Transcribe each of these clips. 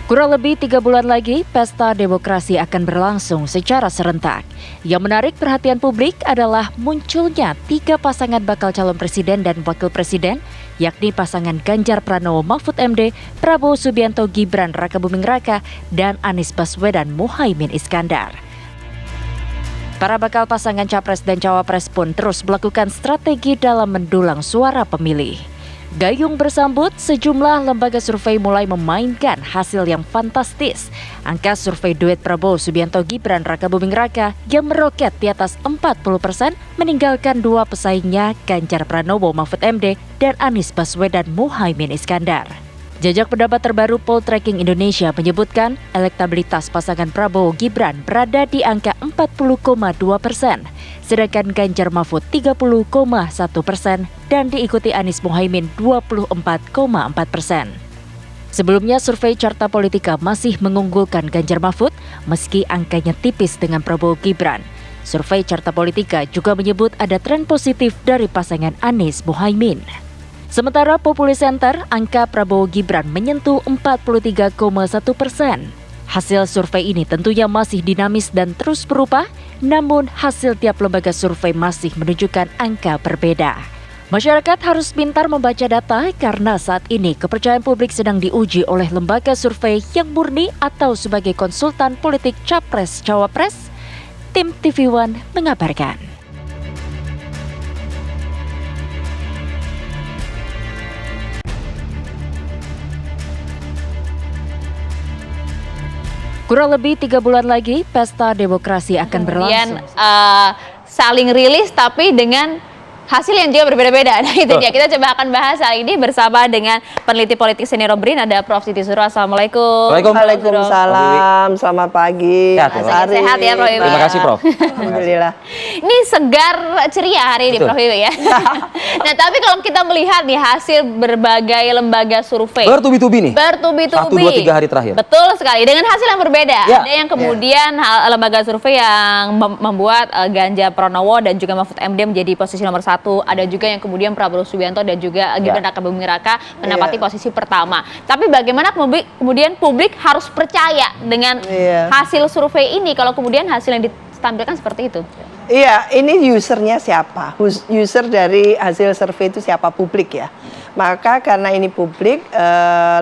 Kurang lebih 3 bulan lagi, pesta demokrasi akan berlangsung secara serentak. Yang menarik perhatian publik adalah munculnya 3 pasangan bakal calon presiden dan wakil presiden, yakni pasangan Ganjar Pranowo Mahfud MD, Prabowo Subianto Gibran Rakabuming Raka, dan Anies Baswedan Muhaimin Iskandar. Para bakal pasangan capres dan cawapres pun terus melakukan strategi dalam mendulang suara pemilih. Gayung bersambut, sejumlah lembaga survei mulai memainkan hasil yang fantastis. Angka survei duet Prabowo Subianto Gibran Rakabuming Raka yang meroket di atas 40% meninggalkan 2 pesaingnya Ganjar Pranowo Mahfud MD dan Anies Baswedan Muhaimin Iskandar. Jajak pendapat terbaru Poltreking Indonesia menyebutkan elektabilitas pasangan Prabowo Gibran berada di angka 40,2%, sedangkan Ganjar Mahfud 30,1% dan diikuti Anies Muhaimin 24,4%. Sebelumnya survei Carta Politika masih mengunggulkan Ganjar Mahfud meski angkanya tipis dengan Prabowo Gibran. Survei Carta Politika juga menyebut ada tren positif dari pasangan Anies Muhaimin. Sementara Populi Center, angka Prabowo Gibran menyentuh 43,1%. Hasil survei ini tentunya masih dinamis dan terus berubah, namun hasil tiap lembaga survei masih menunjukkan angka berbeda. Masyarakat harus pintar membaca data karena saat ini kepercayaan publik sedang diuji oleh lembaga survei yang murni atau sebagai konsultan politik capres-cawapres. Tim TV One mengabarkan. Kurang lebih 3 bulan lagi, pesta demokrasi akan berlangsung. Saling rilis tapi dengan hasil yang juga berbeda-beda. Nah itu dia, kita coba akan bahas hal ini bersama dengan peneliti politik senior BRIN, ada Prof. Siti Zuhro. Assalamualaikum. Waalaikumsalam, selamat pagi. Sehat ya Prof. Terima kasih Prof. Alhamdulillah. Ini segar ceria hari ini Prof. ya. Nah tapi kalau kita melihat nih hasil berbagai lembaga survei. Bertubi-tubi nih. Bertubi-tubi. 1, 2, 3 hari terakhir. Betul sekali, dengan hasil yang berbeda. Ya. Ada yang kemudian lembaga survei yang membuat Ganjar Pranowo dan juga Mahfud MD menjadi posisi nomor 1. Ada juga yang kemudian Prabowo Subianto dan juga Gibran Rakabuming Raka menempati posisi pertama. Tapi bagaimana kemudian publik harus percaya dengan hasil survei ini kalau kemudian hasil yang ditampilkan seperti itu? Iya, ini usernya siapa? User dari hasil survei itu siapa? Publik ya. Maka karena ini publik,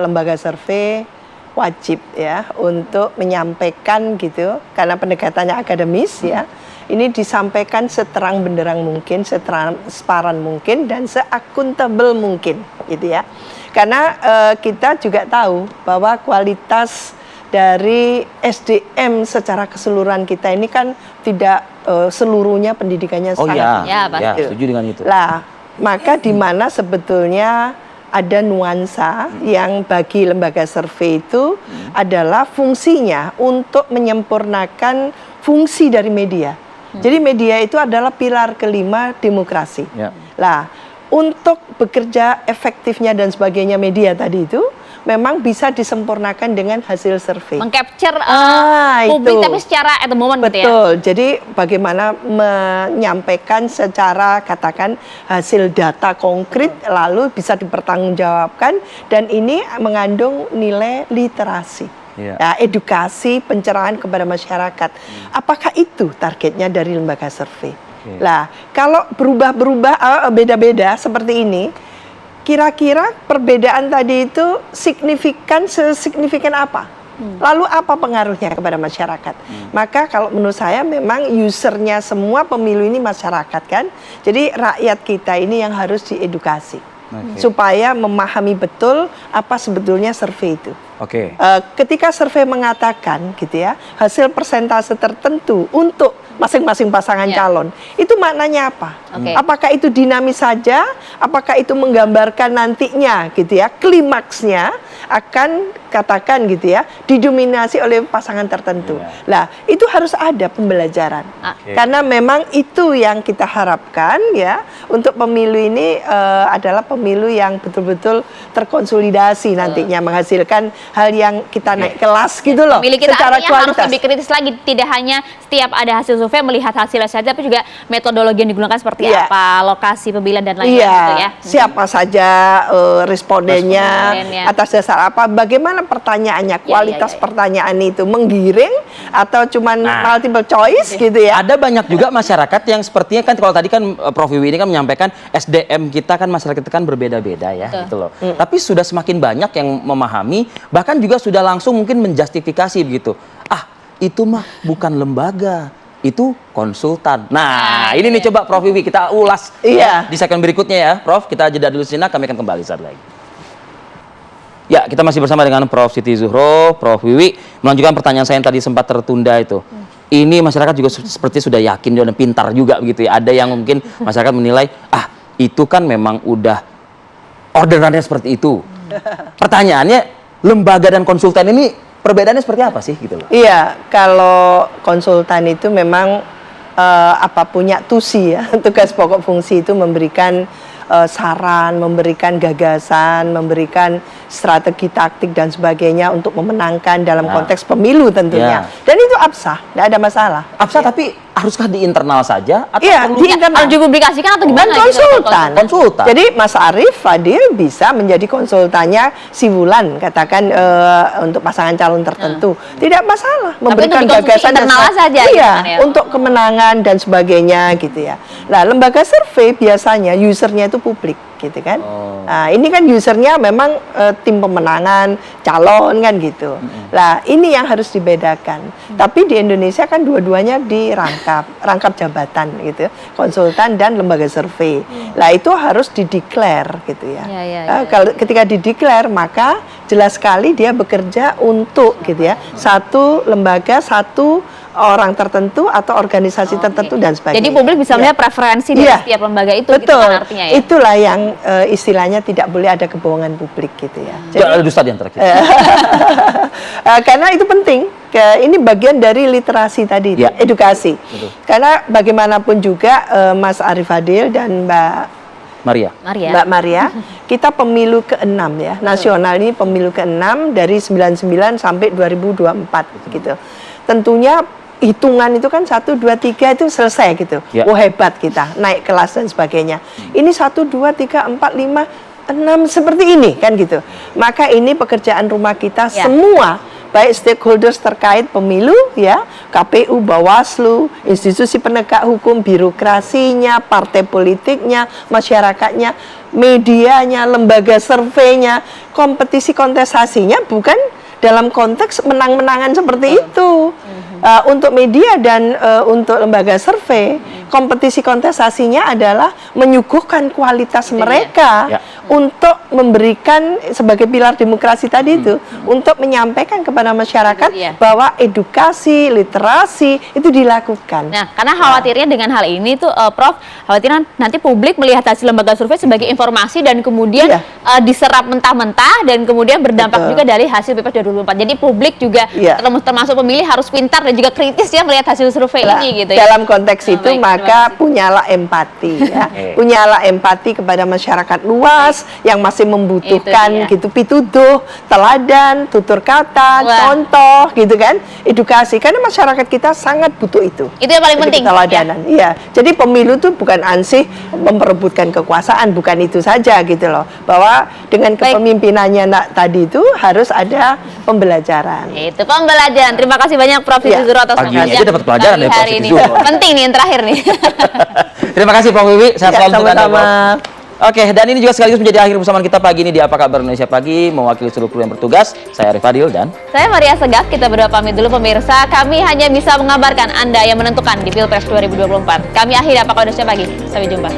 lembaga survei wajib ya untuk menyampaikan gitu, karena pendekatannya akademis ya. Ini disampaikan seterang benderang mungkin, setransparan mungkin, dan seakuntabel mungkin, gitu ya. Karena kita juga tahu bahwa kualitas dari SDM secara keseluruhan kita ini kan tidak seluruhnya pendidikannya sangat. Ya, setuju dengan itu. Lah, maka di mana sebetulnya ada nuansa yang bagi lembaga survei itu adalah fungsinya untuk menyempurnakan fungsi dari media. Jadi media itu adalah pilar kelima demokrasi. Lah, untuk bekerja efektifnya dan sebagainya media tadi itu memang bisa disempurnakan dengan hasil survei. Mengcapture publik tapi secara at the moment gitu ya. Betul. Jadi bagaimana menyampaikan secara katakan hasil data konkret lalu bisa dipertanggungjawabkan dan ini mengandung nilai literasi. Ya, edukasi, pencerahan kepada masyarakat. Apakah itu targetnya dari lembaga survei? Lah, kalau berubah-berubah beda-beda seperti ini, kira-kira perbedaan tadi itu sesignifikan apa? Lalu apa pengaruhnya kepada masyarakat? Maka kalau menurut saya memang usernya semua pemilu ini masyarakat kan. Jadi rakyat kita ini yang harus diedukasi. Supaya memahami betul apa sebetulnya survei itu. Ketika survei mengatakan gitu ya, hasil persentase tertentu untuk masing-masing pasangan calon, itu maknanya apa? Apakah itu dinamis saja? Apakah itu menggambarkan nantinya gitu ya, klimaksnya akan katakan gitu ya, didominasi oleh pasangan tertentu. Lah, itu harus ada pembelajaran. Karena memang itu yang kita harapkan ya, untuk pemilu ini adalah pemilu yang betul-betul terkonsolidasi nantinya, menghasilkan hal yang kita naik kelas gitu loh. Pemilih kita secara artinya kualitas. Harus lebih kritis lagi, tidak hanya setiap ada hasil survei melihat hasilnya saja, tapi juga metodologi yang digunakan seperti Iya. apa, lokasi pemilihan dan lain-lain Iya, gitu ya. siapa saja respondennya, Respondennya. atas dasar apa, bagaimana pertanyaannya, kualitas iya. pertanyaan itu menggiring atau cuman Nah. multiple choice gitu ya? Ada banyak juga masyarakat yang sepertinya kan kalau tadi kan Prof Wiwi ini kan menyampaikan SDM kita kan masyarakat kita kan berbeda-beda ya gitu loh. Tapi sudah semakin banyak yang memahami, bahkan juga sudah langsung mungkin menjustifikasi begitu. Ah, itu mah bukan lembaga, itu konsultan. Nah, ini nih coba Prof Wiwi kita ulas Iya. di segmen berikutnya ya, Prof. Kita jeda dulu sejenak, kami akan kembali saat lagi. Ya, kita masih bersama dengan Prof Siti Zuhro, Prof Wiwi, melanjutkan pertanyaan saya yang tadi sempat tertunda itu. Ini masyarakat juga seperti sudah yakin dan pintar juga begitu ya. Ada yang mungkin masyarakat menilai, ah itu kan memang udah orderannya seperti itu. Pertanyaannya, lembaga dan konsultan ini perbedaannya seperti apa sih gitu loh? Iya, kalau konsultan itu memang punya tusi ya, tugas pokok fungsi itu memberikan saran, memberikan gagasan, memberikan strategi taktik dan sebagainya untuk memenangkan dalam konteks pemilu tentunya. Dan itu absah, tidak ada masalah. Absah tapi haruskah di internal saja atau Iya, perlu di internal. Harus dipublikasikan atau gimana? Kan konsultan. Gitu? Konsultan. Jadi Mas Arief Fadil bisa menjadi konsultannya si Wulan, katakan untuk pasangan calon tertentu. Tidak masalah memberikan untuk konsumsi gagasan dan internal saja gitu iya, kan ya? untuk kemenangan dan sebagainya gitu ya. Nah, lembaga survei biasanya usernya itu publik gitu kan. Nah, ini kan usernya memang tim pemenangan, calon kan gitu. Nah, ini yang harus dibedakan. Tapi di Indonesia kan dua-duanya rangkap jabatan gitu, konsultan dan lembaga survei. Nah, itu harus dideklar gitu ya. Kalau ketika dideklar maka jelas sekali dia bekerja untuk gitu ya, satu lembaga, satu orang tertentu atau organisasi tertentu dan sebagainya. Jadi publik bisa melihat preferensi dari setiap lembaga itu, gitu kan artinya ya. Itulah yang istilahnya tidak boleh ada kebohongan publik gitu ya. Jadi ada dusta di antara kita. Karena itu penting. Ini bagian dari literasi tadi, edukasi. Betul. Karena bagaimanapun juga Mas Arief Fadil dan Mbak Maria, kita pemilu ke-6 ya. Nasional ini pemilu ke-6 dari 99 sampai 2024 gitu. Tentunya hitungan itu kan 1, 2, 3 itu selesai gitu. Oh hebat kita, naik kelas dan sebagainya. Ini 1, 2, 3, 4, 5, 6 seperti ini kan gitu. Maka ini pekerjaan rumah kita semua, baik stakeholders terkait pemilu ya, KPU, Bawaslu, institusi penegak hukum, birokrasinya, partai politiknya, masyarakatnya, medianya, lembaga surveinya, kompetisi kontestasinya bukan dalam konteks menang-menangan seperti itu. Untuk media dan untuk lembaga survei, kompetisi kontestasinya adalah menyuguhkan kualitas mereka untuk memberikan sebagai pilar demokrasi tadi itu, untuk menyampaikan kepada masyarakat bahwa edukasi, literasi itu dilakukan. Nah, karena khawatirnya dengan hal ini tuh Prof, khawatirnya nanti publik melihat hasil lembaga survei sebagai informasi dan kemudian diserap mentah-mentah dan kemudian berdampak juga dari hasil Pilpres 2024. Jadi publik juga termasuk pemilih harus pintar dan juga kritis ya melihat hasil survei ini gitu ya. Dalam konteks itu maka punyalah empati ya. Punyalah empati kepada masyarakat luas yang masih membutuhkan gitu pituduh, teladan, tutur kata, contoh gitu kan, edukasi, karena masyarakat kita sangat butuh itu. Itu yang paling penting. Teladanan. Iya. Jadi pemilu itu bukan ansih memperebutkan kekuasaan, bukan itu saja gitu loh. Bahwa dengan kepemimpinannya tadi itu harus ada pembelajaran. Itu pembelajaran. Terima kasih banyak Prof Siti Zuhro atas Paginya aja dapat pelajaran dari Prof Siti Zuhro. Penting nih yang terakhir nih. Terima kasih Prof Wiwi, sehat selalu untuk Anda, Prof. Sama-sama. Oke, dan ini juga sekaligus menjadi akhir persamaan kita pagi ini di Apa Kabar Indonesia Pagi. Mewakili seluruh kru yang bertugas, saya Arief Fadil dan saya Maria Segaf. Kita berdua pamit dulu pemirsa. Kami hanya bisa mengabarkan Anda yang menentukan di Pilpres 2024. Kami akhiri Apa Kabar Indonesia Pagi. Sampai jumpa.